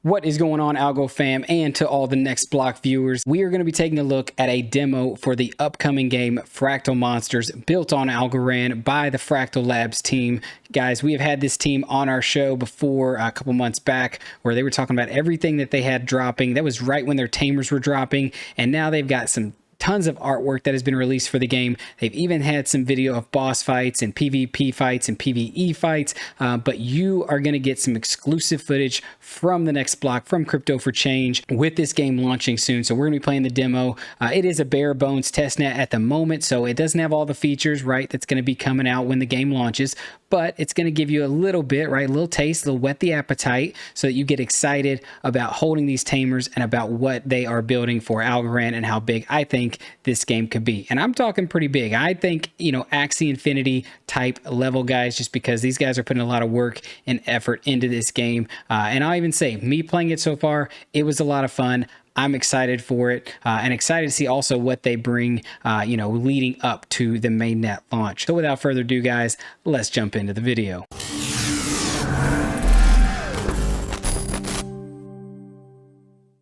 What is going on, Algo fam, and to all the Next Block viewers? We are going to be taking a look at a demo for the upcoming game Fractal Monsters, built on Algorand by the Fracctal Labs team. Guys, we have had this team on our show before a couple months back where they were talking about everything that they had dropping. That was right when their tamers were dropping, and now they've got some tons of artwork that has been released for the game. They've even had some video of boss fights and PvP fights and PvE fights, but you are going to get some exclusive footage from the Next Block, from Crypto for Change, with this game launching soon. So we're going to be playing the demo. It is a bare bones testnet at the moment, so it doesn't have all the features, right, that's going to be coming out when the game launches, but it's going to give you a little bit, right, a little taste, a little whet the appetite, so that you get excited about holding these tamers and about what they are building for Algorand and how big I think this game could be. And I'm talking pretty big. I think, you know, Axie Infinity type level guys, just because these guys are putting a lot of work and effort into this game. And I'll even say, me playing it so far, it was a lot of fun. I'm excited for it, and excited to see also what they bring, you know, leading up to the mainnet launch. So without further ado, guys, let's jump into the video.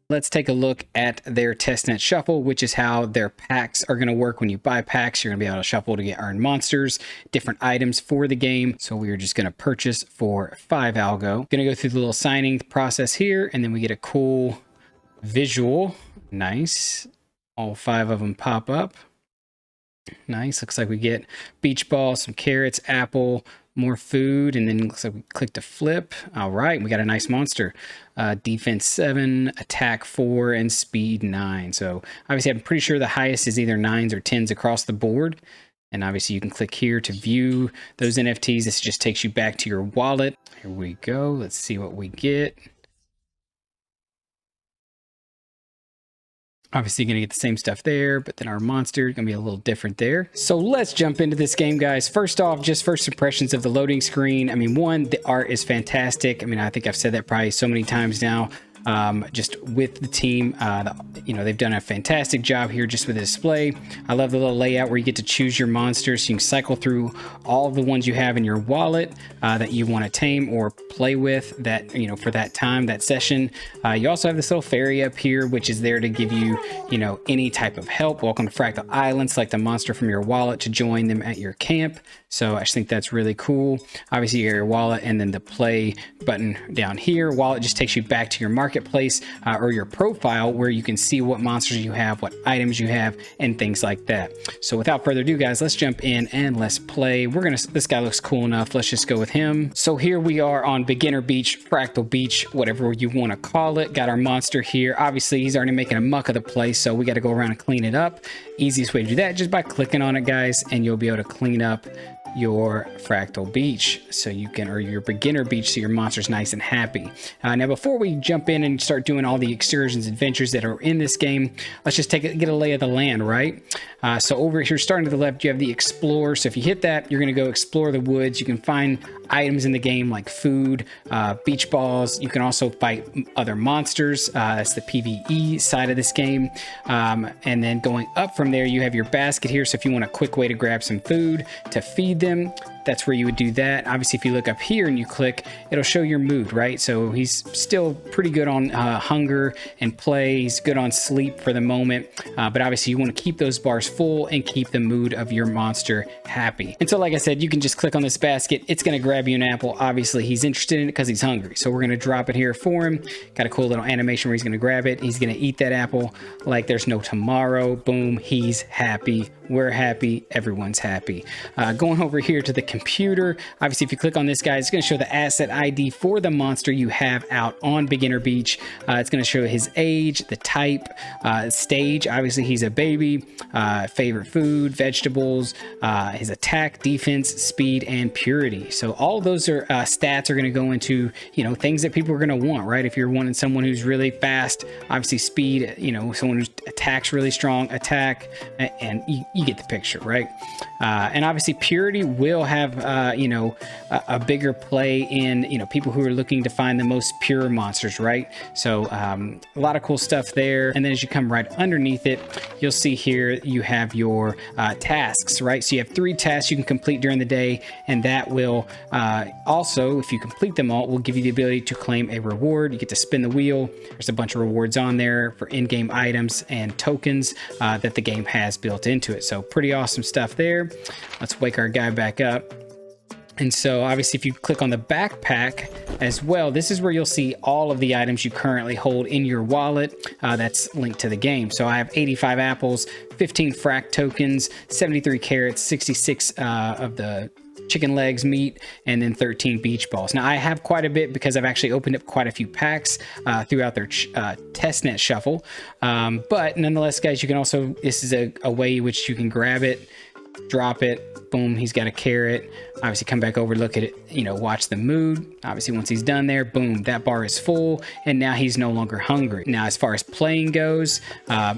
Let's take a look at their testnet shuffle, which is how their packs are going to work. When you buy packs, you're going to be able to shuffle to get earned monsters, different items for the game. So we are just going to purchase for 5 algo. Going to go through the little signing process here, and then we get a cool visual. Nice. All 5 of them pop up. Nice. Looks like we get beach ball, some carrots, apple, more food, and then looks like we click to flip. All right, we got a nice monster. Defense 7, attack 4, and speed 9. So obviously I'm pretty sure the highest is either 9s or 10s across the board. And obviously you can click here to view those NFTs. This just takes you back to your wallet. Here we go. Let's see what we get. Obviously, you're going to get the same stuff there, but then our monster is going to be a little different there. So let's jump into this game, guys. First off, just first impressions of the loading screen. I mean, one, the art is fantastic. I mean, I think I've said that probably so many times now. Just with the team, you know, they've done a fantastic job here just with the display. I love the little layout where you get to choose your monsters. So you can cycle through all of the ones you have in your wallet that you want to tame or play with, that, you know, for that time, that session. You also have this little fairy up here, which is there to give you, you know, any type of help. Welcome to Fractal Island. Select a monster from your wallet to join them at your camp. So I just think that's really cool. Obviously, you got your wallet and then the play button down here. Wallet just takes you back to your marketplace or your profile, where you can see what monsters you have, what items you have, and things like that. So without further ado, guys, let's jump in and let's play. This guy looks cool enough. Let's just go with him. So here we are on Beginner Beach, Fractal Beach, whatever you want to call it. Got our monster here. Obviously, he's already making a muck of the place, so we got to go around and clean it up. Easiest way to do that, just by clicking on it, guys, and you'll be able to clean up your Fractal Beach, so you can, or your Beginner Beach, so your monster's nice and happy. Now, before we jump in and start doing all the excursions, adventures that are in this game, let's just get a lay of the land, right? So over here, starting to the left, you have the Explore. So if you hit that, you're going to go explore the woods. You can find items in the game like food, beach balls. You can also fight other monsters. That's the PvE side of this game. And then going up from there, you have your basket here. So if you want a quick way to grab some food to feed them, that's where you would do that. Obviously, if you look up here and you click, it'll show your mood, right? So he's still pretty good on hunger and play. He's good on sleep for the moment. But obviously, you want to keep those bars full and keep the mood of your monster happy. And so, like I said, you can just click on this basket. It's going to grab you an apple. Obviously, he's interested in it because he's hungry. So we're going to drop it here for him. Got a cool little animation where he's going to grab it. He's going to eat that apple like there's no tomorrow. Boom. He's happy. We're happy. Everyone's happy. Going over here to the computer, obviously if you click on this guy, it's going to show the asset ID for the monster you have out on Beginner Beach. It's going to show his age, the type, stage. Obviously he's a baby. Favorite food, vegetables, his attack, defense, speed, and purity. So all of those are stats are going to go into, you know, things that people are going to want, right? If you're wanting someone who's really fast, obviously speed, you know, someone who attacks really strong, attack, and you get the picture, right? And obviously purity will have have, you know, a bigger play in, you know, people who are looking to find the most pure monsters, right? So a lot of cool stuff there. And then as you come right underneath it, you'll see here you have your tasks, right? So you have 3 tasks you can complete during the day, and that will also, if you complete them all, will give you the ability to claim a reward. You get to spin the wheel. There's a bunch of rewards on there for in-game items and tokens that the game has built into it. So pretty awesome stuff there. Let's wake our guy back up. And so obviously if you click on the backpack as well, this is where you'll see all of the items you currently hold in your wallet that's linked to the game. So I have 85 apples, 15 frac tokens, 73 carrots, 66 of the chicken legs meat, and then 13 beach balls. Now I have quite a bit because I've actually opened up quite a few packs throughout their testnet shuffle. But nonetheless, guys, you can also, this is a way which you can grab it, drop it, boom, he's got a carrot. Obviously come back over, look at it, you know, watch the mood. Obviously once he's done there, boom, that bar is full, and now he's no longer hungry. Now as far as playing goes,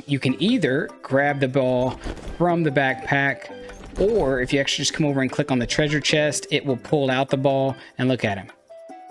you can either grab the ball from the backpack, or if you actually just come over and click on the treasure chest, it will pull out the ball, and look at him.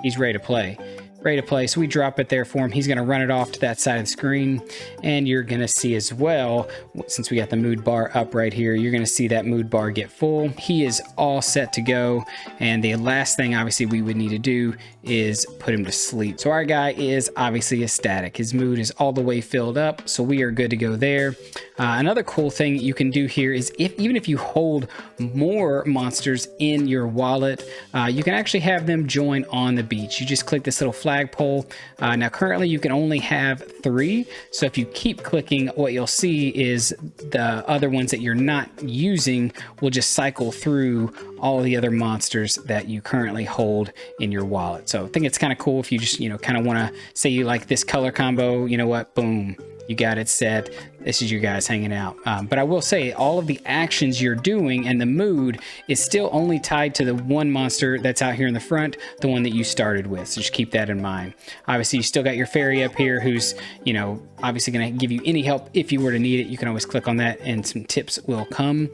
He's ready to play. Ready to play. So we drop it there for him. He's going to run it off to that side of the screen. And you're going to see as well, since we got the mood bar up right here, you're going to see that mood bar get full. He is all set to go. And the last thing obviously we would need to do is put him to sleep. So our guy is obviously ecstatic. His mood is all the way filled up. So we are good to go there. Another cool thing you can do here is even if you hold more monsters in your wallet, you can actually have them join on the beach. You just click this little flagpole. Now currently you can only have 3. So if you keep clicking, what you'll see is the other ones that you're not using will just cycle through all the other monsters that you currently hold in your wallet. So I think it's kind of cool if you just, you know, kind of want to say you like this color combo, you know what, boom, you got it set. This is you guys hanging out. But I will say all of the actions you're doing and the mood is still only tied to the one monster that's out here in the front, the one that you started with. So just keep that in mind. Obviously, you still got your fairy up here who's, you know, obviously going to give you any help if you were to need it. You can always click on that and some tips will come.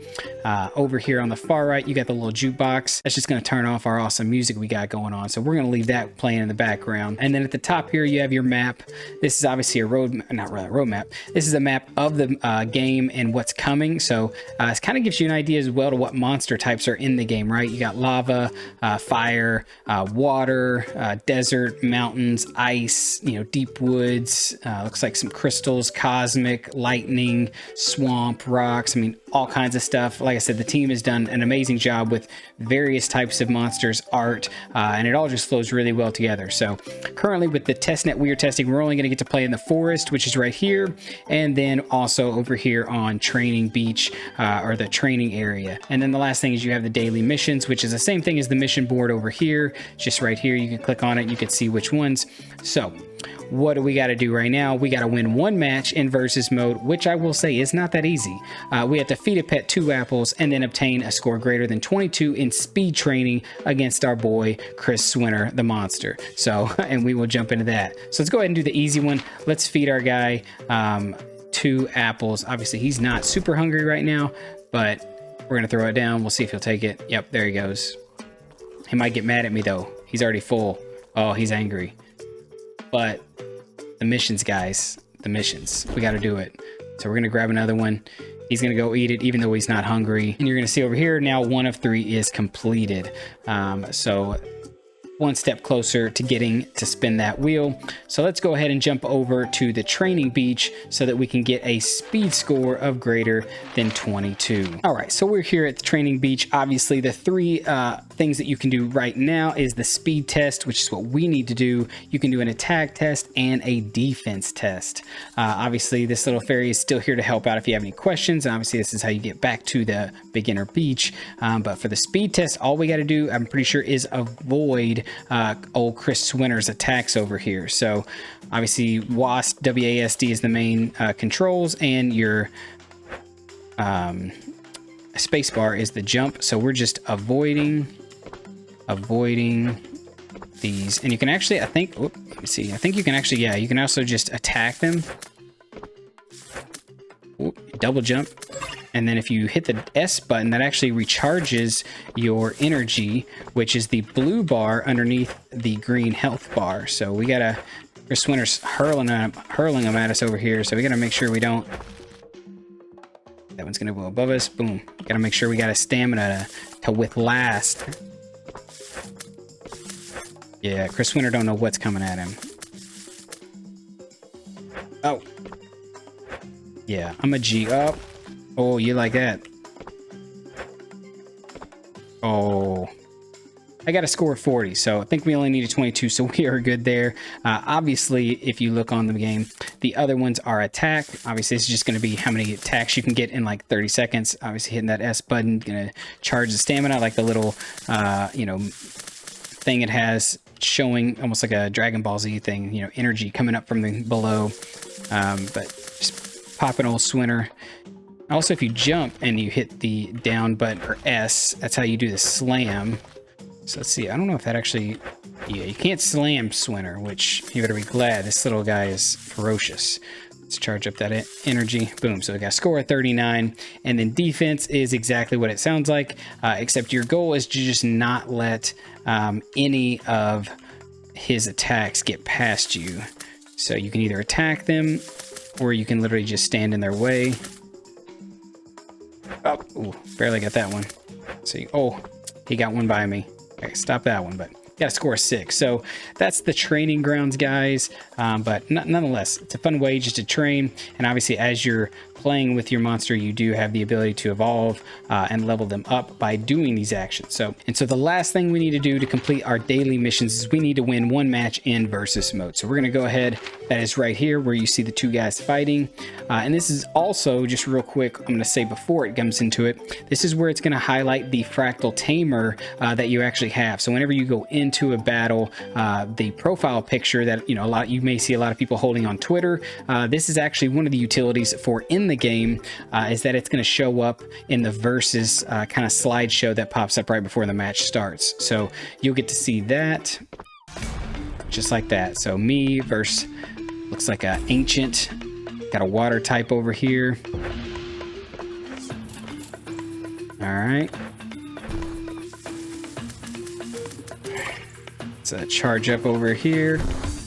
Over here on the far right, you got the little jukebox. That's just going to turn off our awesome music we got going on. So we're going to leave that playing in the background. And then at the top here, you have your map. This is obviously a roadmap. This is a map of the game and what's coming. So it kind of gives you an idea as well to what monster types are in the game, right? You got lava, fire, water, desert, mountains, ice, you know, deep woods, looks like some crystals, cosmic, lightning, swamp, rocks. I mean, all kinds of stuff. Like I said, the team has done an amazing job with various types of monsters, art, and it all just flows really well together. So currently with the testnet we are testing, we're only going to get to play in the forest, which is right here, and then also over here on Training Beach, or the training area. And then the last thing is you have the daily missions, which is the same thing as the mission board over here. Just right here, you can click on it, you can see which ones. So what do we got to do right now? We got to win 1 match in versus mode, which I will say is not that easy. We have to feed a pet 2 apples and then obtain a score greater than 22 in speed training against our boy Chris SWENOR, the monster. So, and we will jump into that. So let's go ahead and do the easy one. Let's feed our guy 2 apples. Obviously he's not super hungry right now, but we're gonna throw it down. We'll see if he'll take it. Yep, there he goes. He might get mad at me though. He's already full. Oh, he's angry. But the missions, guys, the missions, we got to do it. So we're going to grab another one. He's going to go eat it even though he's not hungry. And you're going to see over here now 1 of 3 is completed. So 1 step closer to getting to spin that wheel. So let's go ahead and jump over to the training beach so that we can get a speed score of greater than 22. All right, so we're here at the training beach. Obviously the 3 things that you can do right now is the speed test, which is what we need to do. You can do an attack test and a defense test. Obviously this little fairy is still here to help out if you have any questions. And obviously this is how you get back to the beginner beach. But for the speed test, all we got to do, I'm pretty sure, is avoid old Chris SWENOR's attacks over here. So obviously WASD is the main controls, and your spacebar is the jump. So we're just avoiding these. And you can actually, I think, let me see, I think you can actually, yeah, you can also just attack them. Double jump. And then if you hit the S button, that actually recharges your energy, which is the blue bar underneath the green health bar. So we gotta, SWENOR's hurling them at us over here. So we gotta make sure we don't. That one's gonna go above us. Boom. Gotta make sure we got a stamina to withstand. Yeah, SWENOR don't know what's coming at him. Oh. Yeah, I'm a G up. Oh, you like that? Oh, I got a score of 40, so I think we only need a 22, so we are good there. Obviously, if you look on the game, the other ones are attack. Obviously, it's just going to be how many attacks you can get in like 30 seconds. Obviously, hitting that S button going to charge the stamina, like the little, you know, thing it has showing almost like a Dragon Ball Z thing, you know, energy coming up from the below. But just pop an old SWENOR. Also, if you jump and you hit the down button or S, that's how you do the slam. So let's see. I don't know if that actually... Yeah, you can't slam SWENOR, which you better be glad. This little guy is ferocious. Let's charge up that energy. Boom. So we got a score of 39. And then defense is exactly what it sounds like, except your goal is to just not let any of his attacks get past you. So you can either attack them or you can literally just stand in their way. Oh, ooh, barely got that one. Let's see. Oh, he got one by me. Okay, stop that one, but got a score of 6. So that's the training grounds, guys. But nonetheless, it's a fun way just to train. And obviously, as you're playing with your monster, you do have the ability to evolve and level them up by doing these actions. So the last thing we need to do to complete our daily missions is we need to win one match in versus mode. So we're going to go ahead. That is right here where you see the two guys fighting. And this is also, just real quick, I'm going to say before it comes into it, this is where it's going to highlight the Fracctal tamer that you actually have. So whenever you go into a battle, the profile picture that, you know, you may see a lot of people holding on Twitter, this is actually one of the utilities for in the game, is that it's going to show up in the versus kind of slideshow that pops up right before the match starts. So you'll get to see that just like that. So me versus, looks like an ancient, got a water type over here. All right. Let's charge up over here.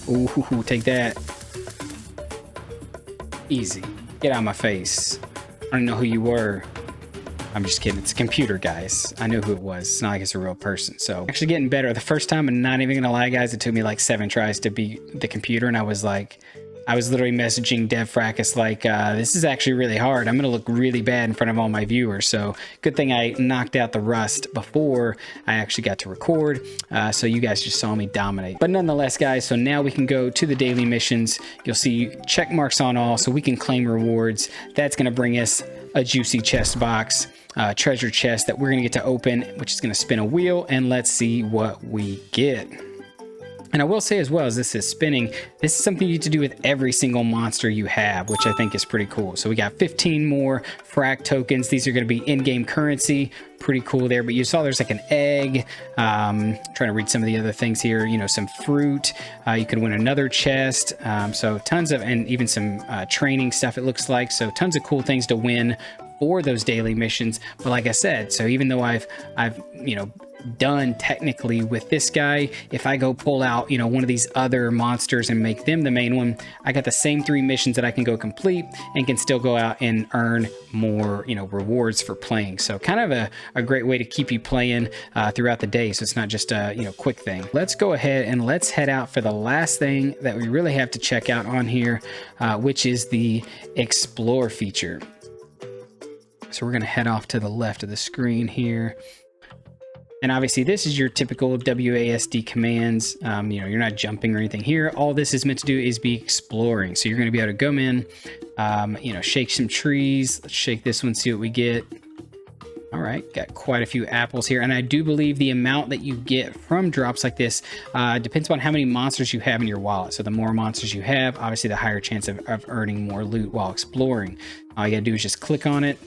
Ooh, take that. Easy. Get out of my face. I don't know who you were. I'm just kidding. It's a computer, guys. I knew who it was. It's not like it's a real person. So actually getting better. The first time, and not even gonna lie, guys, it took me like 7 tries to beat the computer, and I was literally messaging Dev Fracas like, this is actually really hard. I'm gonna look really bad in front of all my viewers. So good thing I knocked out the rust before I actually got to record. So you guys just saw me dominate. But nonetheless, guys, so now we can go to the daily missions. You'll see check marks on all, so we can claim rewards. That's gonna bring us a juicy chest box, treasure chest that we're gonna get to open, which is gonna spin a wheel, and let's see what we get. And I will say as well, as this is spinning, this is something you get to do with every single monster you have, which I think is pretty cool. So we got 15 more Frac tokens. These are going to be in-game currency. Pretty cool there. But you saw there's like an egg. Trying to read some of the other things here. You know, some fruit. You could win another chest. So tons of, and even some training stuff, it looks like. So tons of cool things to win for those daily missions. But like I said, so even though I've you know, done technically with this guy, if I go pull out, you know, one of these other monsters and make them the main one, I got the same 3 missions that I can go complete and can still go out and earn more, you know, rewards for playing. So kind of a great way to keep you playing throughout the day. So it's not just a, you know, quick thing. Let's go ahead and let's head out for the last thing that we really have to check out on here, which is the explore feature. So we're going to head off to the left of the screen here. And obviously this is your typical WASD commands. You know, you're not jumping or anything here. All this is meant to do is be exploring. So you're going to be able to come in, you know, shake some trees. Let's shake this one, see what we get. All right, got quite a few apples here. And I do believe the amount that you get from drops like this depends on how many monsters you have in your wallet. So the more monsters you have, obviously the higher chance of earning more loot while exploring. All you gotta do is just click on it.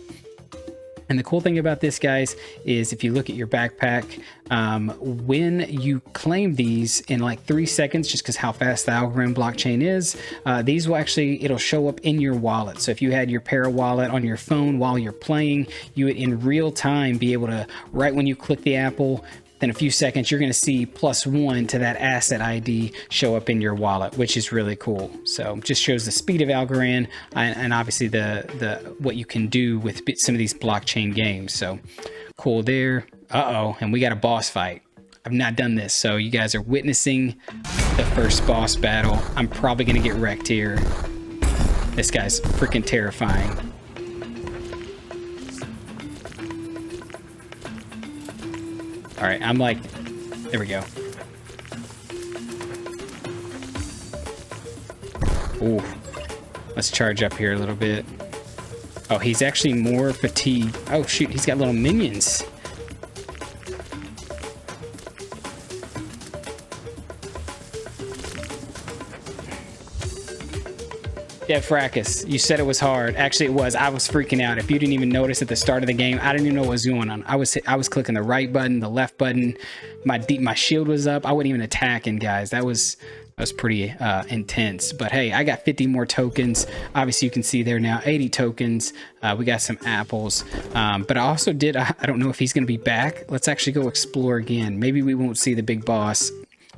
And the cool thing about this, guys, is if you look at your backpack, when you claim these in like 3 seconds, just because how fast the Algorand blockchain is, these will actually, it'll show up in your wallet. So if you had your Para wallet on your phone while you're playing, you would in real time be able to, right when you click the apple, then a few seconds, you're going to see +1 to that asset ID show up in your wallet, which is really cool. So just shows the speed of Algorand and obviously the what you can do with some of these blockchain games. So cool there. And we got a boss fight. I've not done this, so you guys are witnessing the first boss battle. I'm probably going to get wrecked here. This guy's freaking terrifying. All right, I'm like, there we go. Ooh, let's charge up here a little bit. Oh, he's actually more fatigued. Oh shoot, he's got little minions. Yeah, Fracus, you said it was hard. Actually, it was. I was freaking out. If you didn't even notice at the start of the game, I didn't even know what was going on. I was clicking the right button, the left button. My shield was up. I wasn't even attacking, guys. That was pretty intense. But hey, I got 50 more tokens. Obviously, you can see there now 80 tokens. We got some apples. But I also did. I don't know if he's going to be back. Let's actually go explore again. Maybe we won't see the big boss,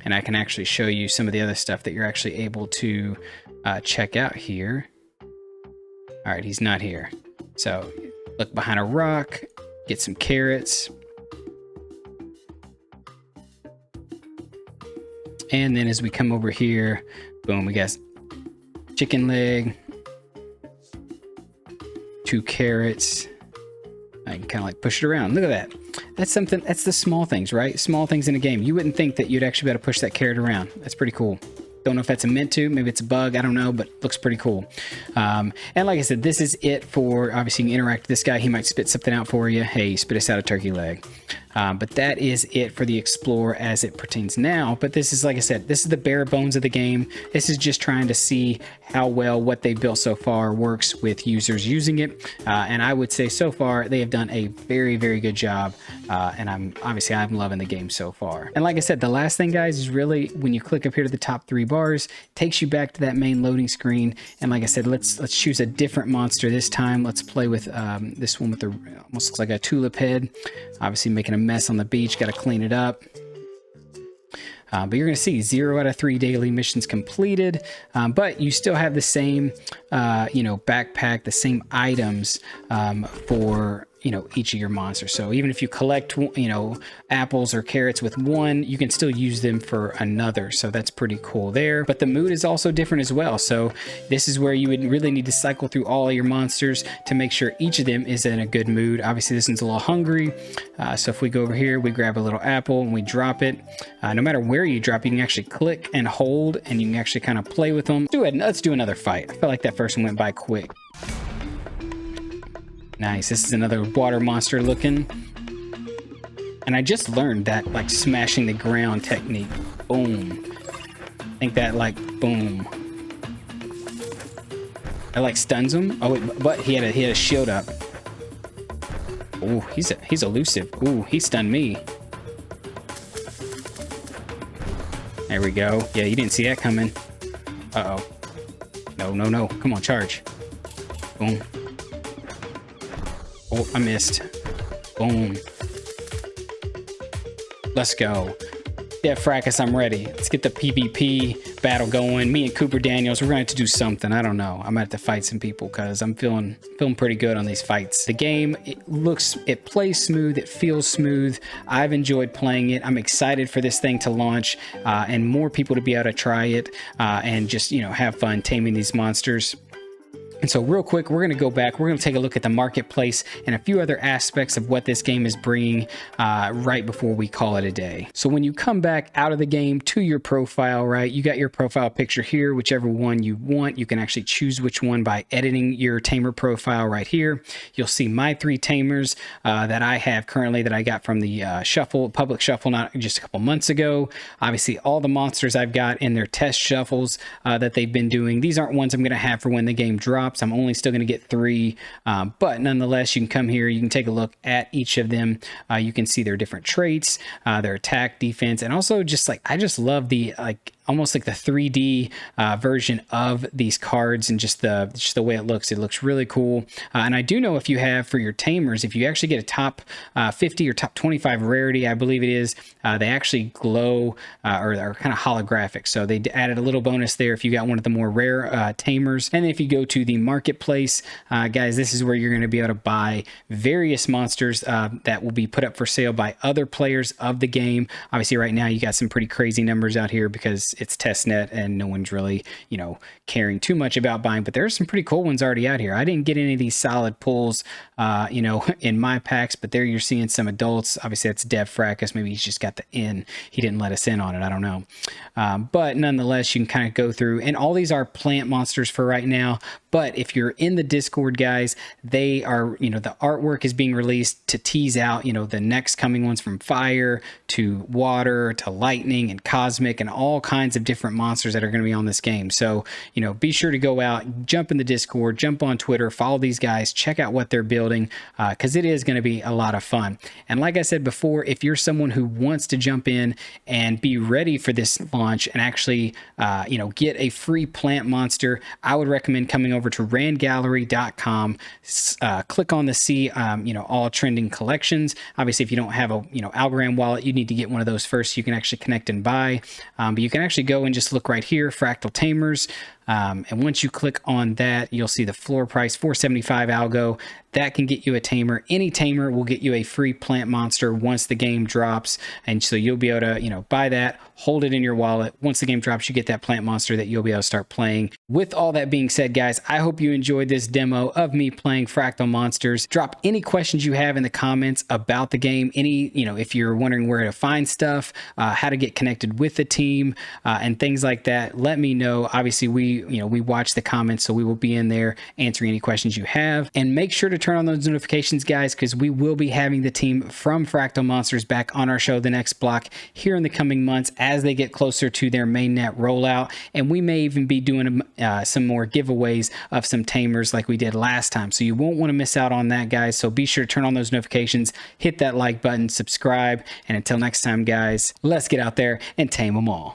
and I can actually show you some of the other stuff that you're actually able to check out here. All right, he's not here. So look behind a rock, get some carrots. And then as we come over here, boom, we got chicken leg, 2 carrots. I can kind of like push it around. Look at that. That's something, that's the small things, right? Small things in a game. You wouldn't think that you'd actually be able to push that carrot around. That's pretty cool. Don't know if that's a meant to, maybe it's a bug, I don't know, but looks pretty cool. And like I said, this is it for, obviously you can interact with this guy. He might spit something out for you. Hey, spit us out a turkey leg. But that is it for the Explorer as it pertains now. But this is, like I said, this is the bare bones of the game. This is just trying to see how well what they've built so far works with users using it. And I would say so far they have done a very, very good job. And I'm loving the game so far. And like I said, the last thing, guys, is really when you click up here to the top 3 bars, takes you back to that main loading screen. And like I said, let's choose a different monster this time. Let's play with this one with the almost looks like a tulip head. Obviously making a mess on the beach, got to clean it up. But you're going to see 0 out of 3 daily missions completed, but you still have the same, backpack, the same items for, each of your monsters. So even if you collect, apples or carrots with one, you can still use them for another. So that's pretty cool there. But the mood is also different as well. So this is where you would really need to cycle through all of your monsters to make sure each of them is in a good mood. Obviously, this one's a little hungry. So if we go over here, we grab a little apple and we drop it. No matter where you drop, you can actually click and hold, and you can actually kind of play with them. Let's do another fight. I felt like that first one went by quick. Nice. This is another water monster looking. And I just learned that like smashing the ground technique. Boom. I think that like boom. That like stuns him. Oh wait, but he had a shield up. Oh, he's elusive. Ooh, he stunned me. There we go. Yeah, you didn't see that coming. Uh-oh. No. Come on, charge. Boom. Oh, I missed. Boom. Let's go. Yeah, Fracus, I'm ready. Let's get the PvP battle going. Me and Cooper Daniels, we're going to have to do something. I don't know. I'm going to have to fight some people because I'm feeling pretty good on these fights. The game, it plays smooth. It feels smooth. I've enjoyed playing it. I'm excited for this thing to launch and more people to be able to try it and just, have fun taming these monsters. And so real quick, we're going to go back. We're going to take a look at the marketplace and a few other aspects of what this game is bringing right before we call it a day. So when you come back out of the game to your profile, right, you got your profile picture here, whichever one you want. You can actually choose which one by editing your tamer profile right here. You'll see my 3 tamers that I have currently that I got from the public shuffle not just a couple months ago. Obviously, all the monsters I've got in their test shuffles that they've been doing. These aren't ones I'm going to have for when the game drops. drops. I'm only still going to get 3, but nonetheless, you can come here, you can take a look at each of them. You can see their different traits, their attack, defense, and also just like, I just love the almost like the 3D version of these cards, and just the way it looks. It looks really cool. And I do know if you have for your tamers, if you actually get a top 50 or top 25 rarity, I believe it is, they actually glow or are kind of holographic. So they added a little bonus there if you got one of the more rare tamers. And if you go to the marketplace, guys, this is where you're going to be able to buy various monsters that will be put up for sale by other players of the game. Obviously, right now you got some pretty crazy numbers out here because it's testnet and no one's really, you know, caring too much about buying, but there's some pretty cool ones already out here. I didn't get any of these solid pulls, you know, in my packs, but there you're seeing some adults. Obviously that's Dev Fracas. Maybe he's just got the in. He didn't let us in on it. I don't know. But nonetheless, you can kind of go through, and all these are plant monsters for right now. But if you're in the Discord, guys, they are, you know, the artwork is being released to tease out, you know, the next coming ones, from fire to water to lightning and cosmic and all kinds of different monsters that are going to be on this game. So, you know, be sure to go out, jump in the Discord, jump on Twitter, follow these guys, check out what they're building, because it is going to be a lot of fun. And like I said before, if you're someone who wants to jump in and be ready for this launch and actually, you know, get a free plant monster, I would recommend coming over to randgallery.com, click on the see, you know, all trending collections. Obviously, if you don't have a, you know, Algorand wallet, you need to get one of those first so you can actually connect and buy. But you can actually go and just look right here, Fracctal Tamers. And once you click on that, you'll see the floor price, 475 algo. That can get you a tamer. Any tamer will get you a free plant monster once the game drops. And so you'll be able to, you know, buy that, hold it in your wallet. Once the game drops, you get that plant monster that you'll be able to start playing. With all that being said, guys, I hope you enjoyed this demo of me playing Fracctal Monsters. Drop any questions you have in the comments about the game. Any, you know, if you're wondering where to find stuff, how to get connected with the team, and things like that, let me know. Obviously, we watch the comments, so we will be in there answering any questions you have. And make sure to turn on those notifications, guys, because we will be having the team from Fracctal Monsters back on our show, The Next Block, here in the coming months as they get closer to their mainnet rollout. And we may even be doing some more giveaways of some tamers like we did last time. So you won't want to miss out on that, guys. So be sure to turn on those notifications, hit that like button, subscribe, and until next time, guys, let's get out there and tame them all.